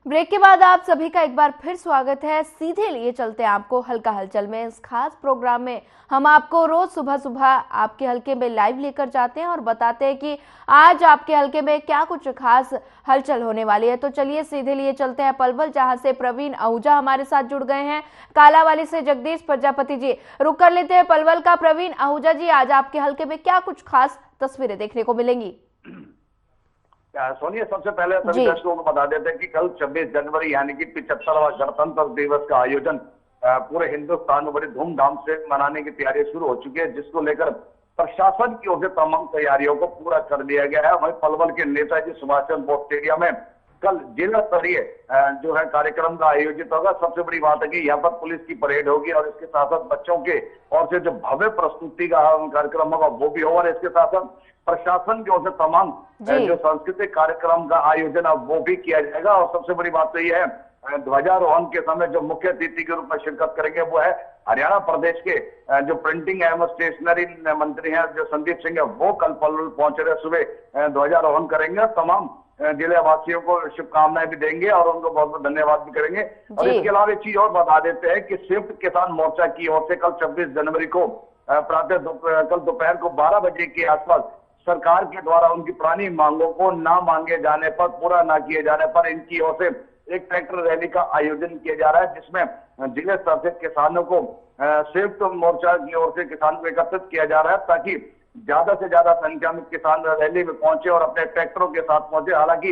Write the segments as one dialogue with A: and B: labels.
A: Break के बाद आप सभी का एक बार फिर स्वागत है। सीधे लिए चलते हैं आपको हल्का हलचल में। इस खास प्रोग्राम में हम आपको रोज सुबह सुबह आपके हलके में लाइव लेकर जाते हैं और बताते हैं कि आज आपके हलके में क्या कुछ खास हलचल होने वाली है। तो चलिए सीधे लिए चलते हैं पलवल, जहां से प्रवीण आहूजा हमारे साथ जुड़ गए हैं। कालावाली से जगदीश प्रजापति जी। रुक कर लेते हैं पलवल का। प्रवीण आहूजा जी, आज आपके हलके में क्या कुछ खास तस्वीरें देखने को मिलेंगी?
B: सोनिया, सबसे पहले सभी दर्शकों को बता देते हैं कि कल 26 जनवरी यानी कि 75वां गणतंत्र दिवस का आयोजन पूरे हिंदुस्तान में बड़ी धूमधाम से मनाने की तैयारी शुरू हो चुकी है, जिसको लेकर प्रशासन की ओर से तमाम तैयारियों को पूरा कर लिया गया है। वहीं पलवल के नेताजी सुभाष चंद्र बोस स्टेडियम में कल जिला स्तरीय जो है कार्यक्रम का आयोजित होगा। सबसे बड़ी बात है कि यहाँ पर पुलिस की परेड होगी और इसके साथ साथ बच्चों के और से जो भव्य प्रस्तुति का कार्यक्रम होगा वो भी होगा। और इसके साथ साथ प्रशासन की ओर से तमाम जो सांस्कृतिक कार्यक्रम का आयोजन है वो भी किया जाएगा। और सबसे बड़ी बात तो यह है, ध्वजारोहण के समय जो मुख्य अतिथि के रूप में शिरकत करेंगे वो है हरियाणा प्रदेश के जो प्रिंटिंग एवं स्टेशनरी मंत्री हैं जो संदीप सिंह है, वो कल पलवल पहुंच रहे, सुबह ध्वजारोहण करेंगे। तमाम जिले वासियों को शुभकामनाएं भी देंगे और उनको बहुत बहुत धन्यवाद भी करेंगे। और इसके अलावा एक चीज और बता देते हैं कि संयुक्त किसान मोर्चा की ओर से कल 26 जनवरी को कल दोपहर को 12 बजे के आसपास सरकार के द्वारा उनकी पुरानी मांगों को ना मांगे जाने पर, पूरा ना किए जाने पर इनकी ओर से एक ट्रैक्टर रैली का आयोजन किया जा रहा है, जिसमें जिले स्तर से किसानों को संयुक्त मोर्चा की ओर से किसानों को एकत्रित किया जा रहा है ताकि ज्यादा से ज्यादा संख्या में किसान रैली में पहुंचे और अपने ट्रैक्टरों के साथ पहुंचे। हालांकि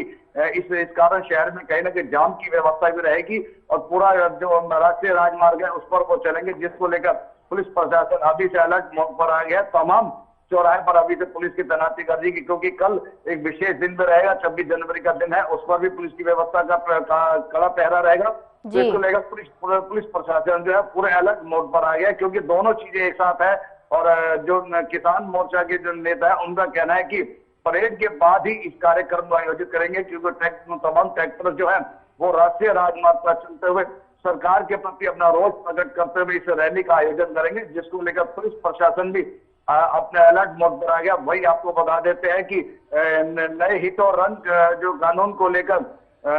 B: इस कारण शहर में कहीं ना कहीं जाम की व्यवस्था भी रहेगी और पूरा जो राष्ट्रीय राजमार्ग है उस पर वो चलेंगे, जिसको लेकर पुलिस प्रशासन अभी से अलर्ट मोड पर आ गया है। तमाम चौराहे पर अभी से पुलिस की तैनाती कर दी, क्योंकि कल एक विशेष दिन भी रहेगा, 26 जनवरी का दिन है, उस पर भी पुलिस की व्यवस्था का कड़ा पहरा रहेगा। तो इसको लेकर पुलिस प्रशासन जो है पूरे अलर्ट मोड पर आ गया, क्योंकि दोनों चीजें एक साथ है। और जो किसान मोर्चा के जो नेता है उनका कहना है कि परेड के बाद ही इस कार्यक्रम को आयोजित करेंगे, क्योंकि तमाम ट्रैक्टर जो है वो राष्ट्रीय राजमार्ग पर चलते हुए सरकार के प्रति अपना रोष प्रकट करते हुए इस रैली का आयोजन करेंगे, जिसको लेकर पुलिस प्रशासन भी अपने अलर्ट मोड पर आ गया। वही आपको बता देते हैं कि नए हिट और रन जो कानून को लेकर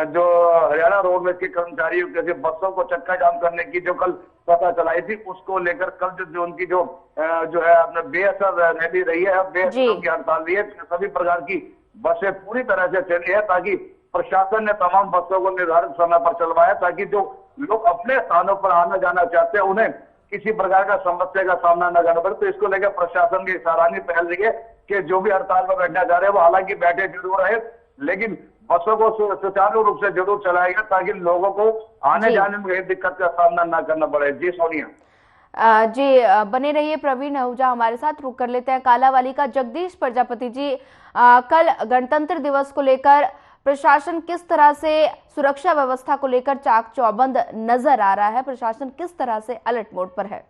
B: जो हरियाणा रोडवेज के कर्मचारियों के बसों को चक्का जाम करने की जो कल पता चलाई थी, उसको लेकर कल जो उनकी जो है अपने बेअसर रैली रही है, बेअसर की हड़ताल रही है। सभी प्रकार की बसें पूरी तरह से चली है ताकि प्रशासन ने तमाम बसों को निर्धारित समय पर चलवाया, ताकि जो लोग अपने स्थानों पर आना जाना चाहते हैं उन्हें किसी प्रकार का समस्या का सामना न करना पड़े। तो इसको लेकर प्रशासन की सराहनीय पहल रही है कि जो भी हड़ताल पर बैठना चाह रहे हैं वो हालांकि बैठे जरूर रहे, लेकिन बसों को सुचारू रूप से जरूर चलाएगा ताकि लोगों को आने जाने में कहीं दिक्कत का सामना न करना पड़े। जी सोनिया।
A: जी बने रहिए प्रवीण आहूजा हमारे साथ। रुक कर लेते हैं कालावाली का जगदीश प्रजापति जी। कल गणतंत्र दिवस को लेकर प्रशासन किस तरह से सुरक्षा व्यवस्था को लेकर चाक चौबंद नजर आ रहा है? प्रशासन किस तरह से अलर्ट मोड पर है?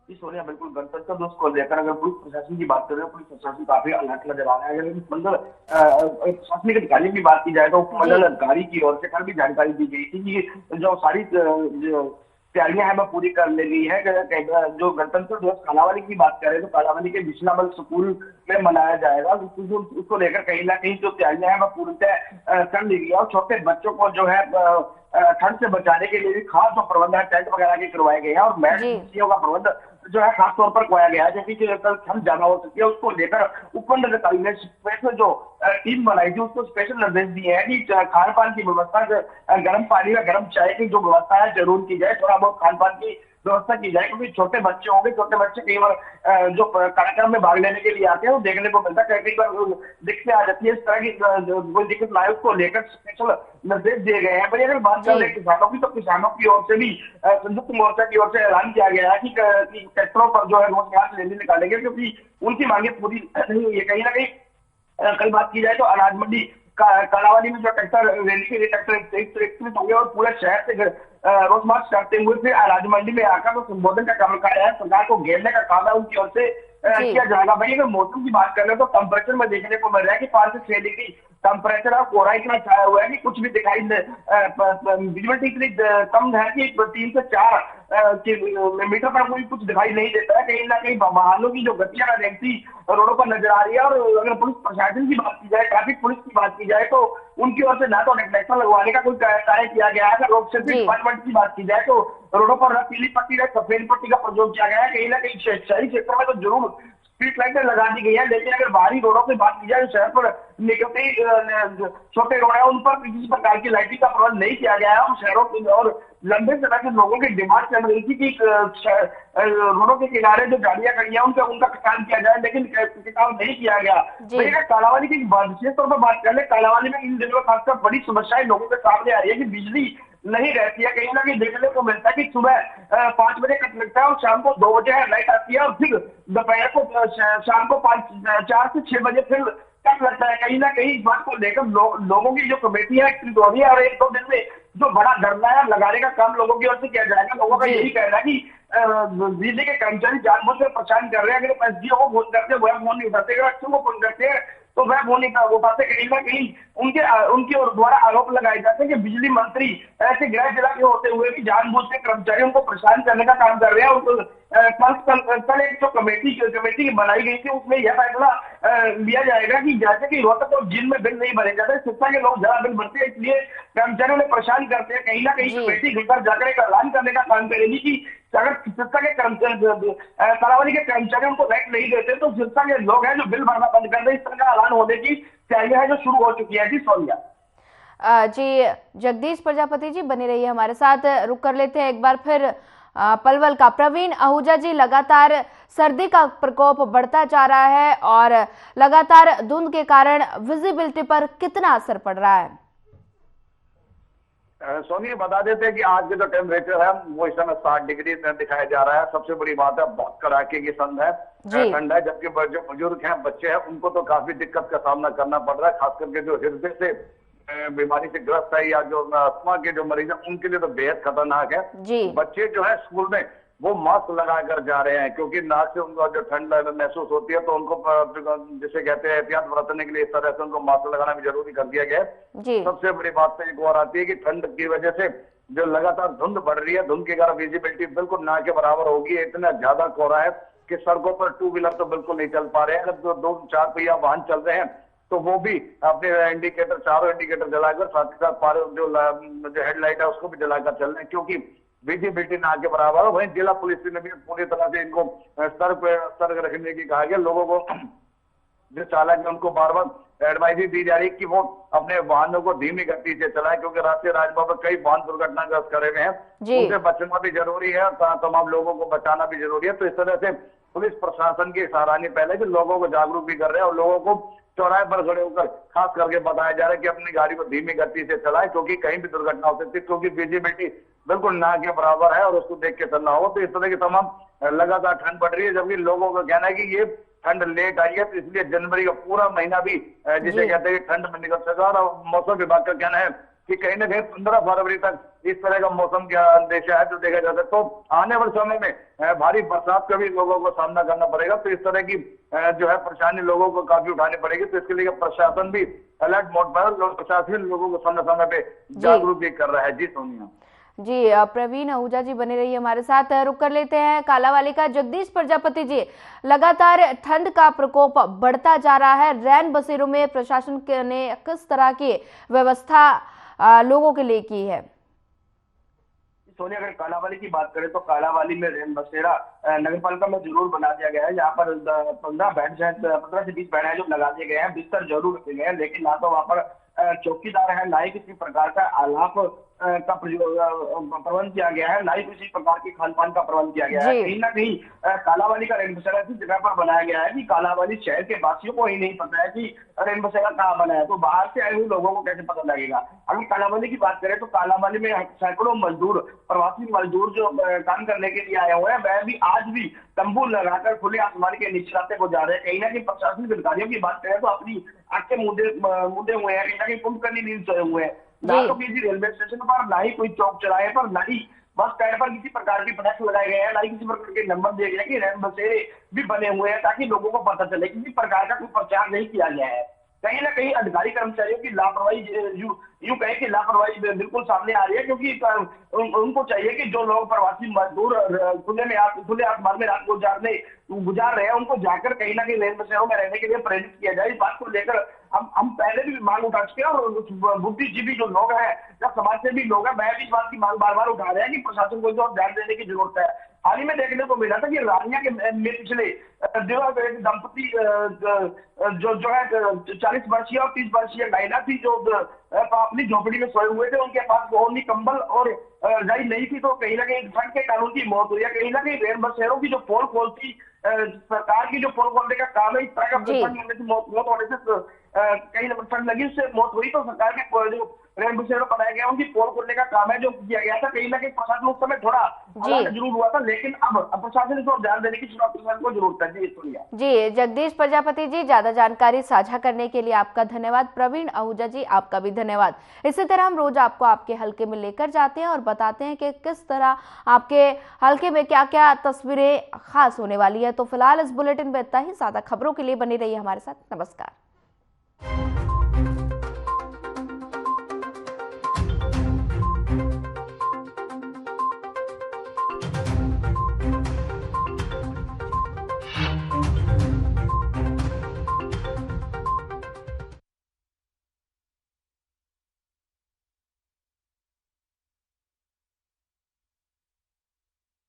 C: जी सोनिया, बिल्कुल गणतंत्र दिवस को लेकर अगर पुलिस प्रशासन की बात करें तो पुलिस प्रशासन काफी अलर्ट नजर आ रहा है। अगर मंडल प्रशासनिक अधिकारियों की बात की जाए तो मंडल अधिकारी की ओर से कल भी जानकारी दी गई थी कि जो सारी तैयारियां हैं वो पूरी कर ले ली है। जो गणतंत्र दिवस कालावाली की बात करें तो कालावाली के विश्नामल स्कूल में मनाया जाएगा, उसको लेकर कहीं ना कहीं जो तैयारियां हैं वो पूर्णतः कर ली गई है। और छोटे बच्चों को जो है ठंड से बचाने के लिए भी खास जो प्रबंध है टेंट वगैरह के करवाए गए हैं और मैट का प्रबंध जो है खास तौर पर किया गया है, क्योंकि ठंड ज्यादा हो सकती है उसको लेकर उपमंडलाधिकारी ने स्पेशल जो टीम बनाई थी उसको स्पेशल निर्देश दिए हैं कि खान पान की व्यवस्था, गर्म पानी या गर्म चाय की जो व्यवस्था है जरूर की जाए, थोड़ा बहुत खान पान की व्यवस्था की जाए, क्योंकि छोटे बच्चे होंगे, छोटे बच्चे कई बार जो कार्यक्रम में भाग लेने के लिए आते हैं वो देखने को मिलता है, कई बार दिक्कतें आ जाती है, इस तरह की कोई दिक्कत ना आए उसको लेकर स्पेशल निर्देश दिए गए हैं। वही अगर बात कर रहे हैं किसानों की, तो किसानों की ओर से भी संयुक्त मोर्चा की ओर से ऐलान किया गया है कि ट्रैक्टरों पर जो है रोज यहाँ से रैली निकालेंगे, क्योंकि उनकी मांगे पूरी नहीं हुई है। कहीं ना कहीं कल बात की जाए तो अनाज मंडी कालावाली में जो ट्रैक्टर रैली के लिए ट्रैक्टर एकत्रित होंगे और पूरे शहर से रोज मार्च करते हुए फिर अनाज मंडी में आकर तो संबोधन का काम कर रहा है, सरकार को घेरने का काम है उनकी ओर से किया जाएगा। भाई अगर मौसम की बात करें तो टेम्परेचर में देखने को मिल रहा है कि 5 से 6 डिग्री टेम्परेचर और कोहरा इतना छाया हुआ है कि कुछ भी दिखाई विजिबिलिटी इतनी कम है कि 3 से 4 मीटर पर कोई कुछ दिखाई नहीं देता है। कहीं ना कहीं वाहनों की जो गतियां रेंगती रोडों पर नजर आ रही है। और अगर पुलिस प्रशासन की बात की जाए, ट्रैफिक पुलिस की बात की जाए तो उनकी ओर से ना तो नेशनल लगवाने का कोई कार्य किया गया है। अगर रोड सेफ्टी डिपार्टमेंट की बात की जाए तो रोडों पर पीली पट्टी या सफेद पट्टी का प्रयोग किया गया है। कहीं ना कहीं शहरी क्षेत्र में तो जरूर स्ट्रीट लाइटें लगा दी गई है, लेकिन अगर बाहरी रोडों की बात की जाए, शहर पर निकलते ही छोटे रोड है उन पर किसी प्रकार की लाइटिंग का प्रबंध नहीं किया गया है। और शहरों की और लंबे समय से लोगों की डिमांड चल रही थी कि रोडों के किनारे जो गाड़ियां खड़ी है उनका काम किया जाए, लेकिन काम नहीं किया गया। तो कालावाली की विशेष तौर पर बात कर ले, कालावाली में इन दिनों खासकर बड़ी समस्याएं लोगों के सामने आ रही है कि बिजली नहीं रहती है। कहीं ना कहीं देखने को मिलता है कि सुबह 5 बजे कट लगता है और शाम को 2 बजे लाइट आती है, और फिर दोपहर को शाम को 4 से 6 बजे फिर कट लगता है। कहीं ना कहीं इस बात को लेकर लोगों की जो कमेटी है एक्टिव हो रही है, और 1-2 दिन में जो बड़ा धरना है लगाने का काम लोगों की ओर से किया जाएगा। लोगों का यही कहना है कि बिजली के कर्मचारी जानबूझकर परेशान कर रहे हैं। अगर एसडीओ को फोन करते हैं वह फोन नहीं उठाते, अगर एक्सओ को फोन करते हैं तो वह फोन नहीं उठाते। कहीं ना कहीं उनके द्वारा आरोप लगाए जाते हैं कि बिजली मंत्री ऐसे गृह जिला के होते हुए भी जानबूझ के कर्मचारियों को परेशान करने का काम कर रहे हैं। कल एक जो कमेटी बनाई गई थी उसमें यह फैसला लिया जाएगा कि जैसे कि रोहतक और जिन में बिल नहीं भरे जाते, शिक्षा के लोग ज्यादा बिल भरते हैं, इसलिए कर्मचारियों ने परेशान करते हैं। कहीं ना कहीं कमेटी घर जाकर एक ऐलान करने का काम करेगी कि अगर शिक्षा के कर्मचारी कालावली के कर्मचारी उनको लाइट नहीं देते तो शिक्षा के लोग हैं जो बिल भरना बंद कर दे। इस तरह का ऐलान होने की तैयारियां है जो शुरू हो चुकी है। जी सोनिया।
A: जी जगदीश प्रजापति जी बने रहिए हमारे साथ। रुक कर लेते हैं एक बार फिर पलवल का। प्रवीण आहूजा जी, लगातार सर्दी का प्रकोप बढ़ता जा रहा है और लगातार धुंध के कारण विजिबिलिटी पर कितना असर पड़ रहा है?
B: सोनी बता देते हैं कि आज के जो टेम्परेचर है वो इस समय 60 डिग्री दिखाया जा रहा है। सबसे बड़ी बात है बहुत कड़ाके की ठंड है, जबकि जो बुजुर्ग हैं, बच्चे हैं, उनको तो काफी दिक्कत का सामना करना पड़ रहा है। खास करके जो हृदय से बीमारी से ग्रस्त है या जो अस्थमा के जो मरीज हैं उनके लिए तो बेहद खतरनाक है। बच्चे जो है स्कूल में वो मास्क लगा कर जा रहे हैं, क्योंकि नाक से उनको जो ठंड महसूस होती है तो उनको जिसे कहते हैं एहतियात बरतने के लिए इस तरह से उनको मास्क लगाना भी जरूरी कर दिया गया है। सबसे बड़ी बात तो एक और आती है कि ठंड की वजह से जो लगातार धुंध बढ़ रही है, धुंध के कारण विजिबिलिटी बिल्कुल ना के बराबर होगी। इतना ज्यादा कोहरा है कि सड़कों पर 2 व्हीलर तो बिल्कुल नहीं चल पा रहे हैं। अगर जो 2-4 पहिया वाहन चल रहे हैं तो वो भी अपने इंडिकेटर, चारों इंडिकेटर जलाकर, साथ ही साथ जो हेडलाइट है उसको भी जलाकर चल रहे हैं, क्योंकि विजिबिलिटी ना के बराबर। वहीं जिला पुलिस ने भी पूरी तरह से इनको सतर्क रखने की कहा गया। लोगों को जो चालक है उनको बार बार एडवाइजरी दी जा रही है कि वो अपने वाहनों को धीमी गति से चलाएं, क्योंकि राष्ट्रीय राजमार्ग पर कई वाहन दुर्घटनाग्रस्त करे हुए हैं, उनसे बचना भी जरूरी है और तमाम लोगों को बचाना भी जरूरी है। तो इस तरह से पुलिस प्रशासन की सराहनीय पहले कि लोगों को जागरूक भी कर रहे हैं और लोगों को चौराहे पर खड़े होकर खास करके बताया जा रहा है कि अपनी गाड़ी को धीमी गति से चलाएं, क्योंकि कहीं भी दुर्घटना हो सकती है, क्योंकि विजिबिलिटी बिल्कुल ना के बराबर है और उसको देख के चलना होगा। तो इस तरह की तमाम लगातार ठंड बढ़ रही है, जबकि लोगों का कहना है कि ये ठंड लेट आई है, तो इसलिए जनवरी का पूरा महीना भी जिसे कहते हैं ठंड में निकल सका। और मौसम विभाग का कहना है कि कहीं ना कहीं 15 फरवरी तक इस तरह का मौसम का अंदेशा है जो देखा जाता है। तो आने वाले समय में भारी बरसात का भी लोगों को सामना करना पड़ेगा। तो इस तरह की जो है परेशानी लोगों को काफी उठानी पड़ेगी। तो इसके लिए प्रशासन भी अलर्ट मोड पर, प्रशासन लोगों को समय समय पे जागरूक भी कर रहा है। जी सोनिया।
A: जी प्रवीण आहूजा जी बने रहिए हमारे साथ। रुक कर लेते हैं कालावाली का। जगदीश प्रजापति जी, लगातार ठंड का प्रकोप बढ़ता जा रहा है, रैन बसेरों में प्रशासन ने किस तरह की व्यवस्था लोगों के लिए की है?
C: सोनिया, अगर कालावाली की बात करें तो कालावाली में रैन बसेरा नगर पालिका में जरूर बना दिया गया है। यहाँ पर 15 बेड है, 15 से 20 बेड है जो लगा दिए गए हैं। बिस्तर जरूर रखे गए हैं, लेकिन ना तो वहाँ पर चौकीदार है, ना ही किसी प्रकार का आलाप का प्रबंध किया गया है, ना ही किसी प्रकार के खान पान का प्रबंध किया गया है। कहीं ना कहीं कालावाली का रैन बसेरा ऐसी जगह पर बनाया गया है कि कालावाली शहर के वासियों को ही नहीं पता है कि रैन बसेरा कहाँ बना है, तो बाहर से आए हुए लोगों को कैसे पता लगेगा। अगर कालावाली की बात करें तो कालावाली में सैकड़ों मजदूर, प्रवासी मजदूर जो काम करने के लिए आए हुए हैं, वह भी आज भी तंबू लगाकर खुले आसमान के नीचे रास्ते को जा रहे हैं। कहीं ना कहीं प्रशासनिक अधिकारियों की बात करें तो अपनी आंखें मूंदे हुए हैं, कहीं ना कहीं कुंभकर्णी नींद सोए हुए हैं। ना तो किसी रेलवे स्टेशन पर, ना ही कोई चौक चौराहे पर, ना ही बस स्टैंड पर किसी प्रकार के फ्लैक्स लगाए गए हैं, ना ही किसी प्रकार के नंबर दिए गए हैं कि रैन बसेरे भी बने हुए हैं, ताकि लोगों को पता चले। किसी प्रकार का कोई प्रचार नहीं किया गया है। कहीं ना कहीं अधिकारी कर्मचारियों की लापरवाही, यूं कहें कि लापरवाही बिल्कुल सामने आ रही है, क्योंकि उनको चाहिए कि जो लोग प्रवासी मजदूर खुले आसमान में रात गुजार रहे हैं, उनको जाकर कहीं ना कहीं रेल बसेरों में रहने के लिए प्रेरित किया जाए। इस बात को लेकर हम पहले भी मांग उठा चुके हैं, और बुद्धिजीवी जो लोग हैं या समाज सेवी लोग हैं, वह भी इस बात की मांग बार बार उठा रहे हैं कि प्रशासन को इस और ध्यान देने की जरूरत है। हाल ही में देखने को मिला था कि रानिया में पिछले दिनों एक दंपति जो है 40 वर्षीय और 30 वर्षीय महिला थी, जो अपनी झोपड़ी में सोए हुए थे। उनके पास ओढ़नी, कंबल और रजाई नहीं थी, तो कहीं ना कहीं ठंड के कानून की मौत हुई है। कहीं ना कहीं रेल बसेरों की जो पोल खोलती, सरकार की जो पोल खोलने का काम है, इस तरह का ठंड होने से मौत होने से कहीं ठंड लगी, उससे मौत हुई, तो सरकार के जो रेल बसेरों बनाए गए उनकी पोल खोलने का काम है जो किया गया था। कहीं ना कहीं प्रशासन उस समय थोड़ा जरूर हुआ था, लेकिन अब प्रशासन को ध्यान देने की प्रशासन को जरूरत है। जी सुनिए।
A: जी जगदीश प्रजापति जी, ज्यादा जानकारी साझा करने के लिए आपका धन्यवाद। प्रवीण आहूजा जी, आपका भी धन्यवाद। इसी तरह हम रोज आपको आपके हलके में लेकर जाते हैं और बताते हैं कि किस तरह आपके हलके में क्या क्या तस्वीरें खास होने वाली है। तो फिलहाल इस बुलेटिन में इतना ही। ज्यादा खबरों के लिए बनी रहिए हमारे साथ। नमस्कार।